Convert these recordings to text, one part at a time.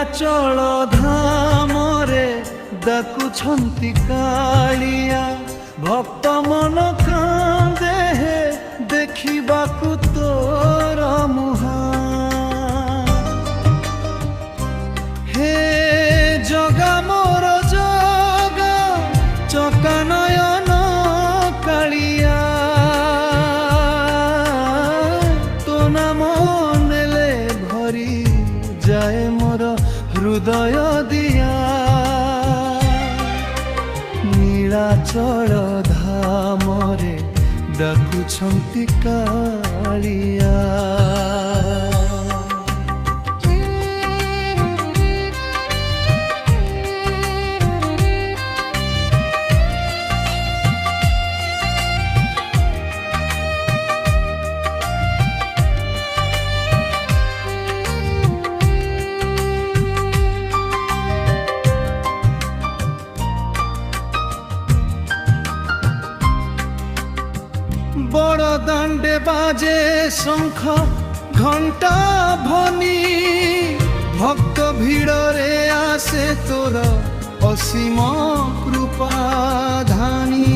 ନୀଳାଚଳ ଧାମରେ ଡାକୁଛନ୍ତି କାଳିଆ, ଭକ୍ତ ମନ କାନ୍ଦେ ଦେଖିବାକୁ ତୋର ମୁହଁ। ହେ ଜଗା ମୋର ଜଗା ଚକା ନୟନ କାଳିଆ, ତୋ ନାମ ନେଲେ ଭରି ଯାଏ ମୋର ହୃଦୟ ଦିଆ। ନୀଳାଚଳ ଧାମରେ ଡାକୁଛନ୍ତି କାଳିଆ। বড় দাণ্ডে বাজে শঙ্খ ঘণ্টা ধ্বনি, ভক্ত ভিড়রে আসে তোর অসীম কৃপা ধানী।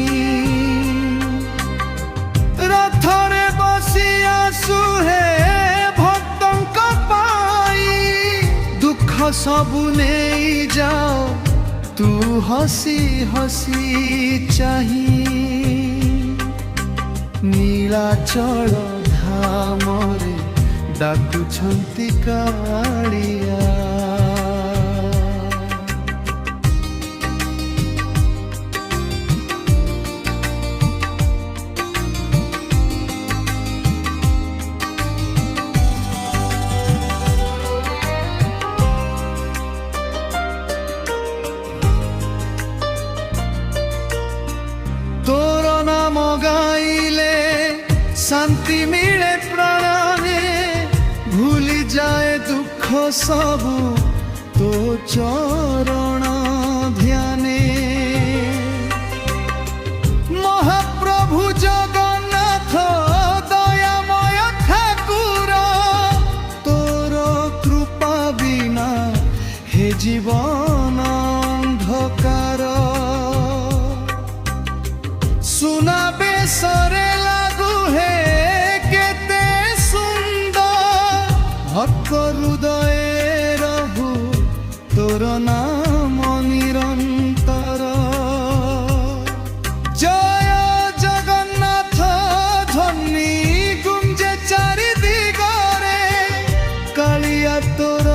রথরে বসি আসু হে ভক্তঙ্ক পাই, দুঃখ সবু নেই যাও তু হসি হসি চাহি। ନୀଳାଚଳ ଧାମରେ ଡାକୁଛନ୍ତି କାଳିଆ। ତୋର ନାମ ଗାଇଲେ শান্তি মিলে প্রাণে, ভুলি যায় দুঃখ সবু তো চরণ ধ্যানে। মহাপ্রভু জগন্নাথ দয়াময় ঠাকুর, তোর কৃপা বিনা হে জীবন অন্ধকার। সুনাবে সরে ভক্ত হৃদয়ে রহু তোর নাম নিরন্তর। জয় জগন্নাথ ধ্বনি গুঞ্জে চারিদিগরে, কালিয়া তোর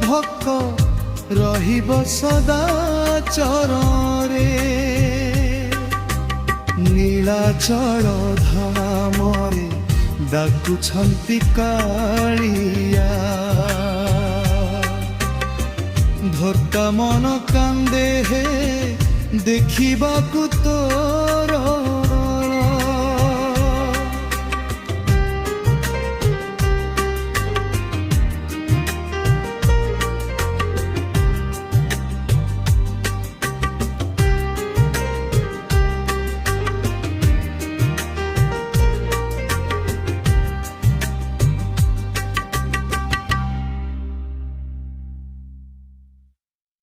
ভক্ত রহিব সদা চরণে। ନୀଳାଚଳ ଧାମରେ ଡାକୁଛନ୍ତି କାଳିଆ, ଧର୍ତ୍ତା ମନ କାନ୍ଦେ ଦେଖିବାକୁ ତୋ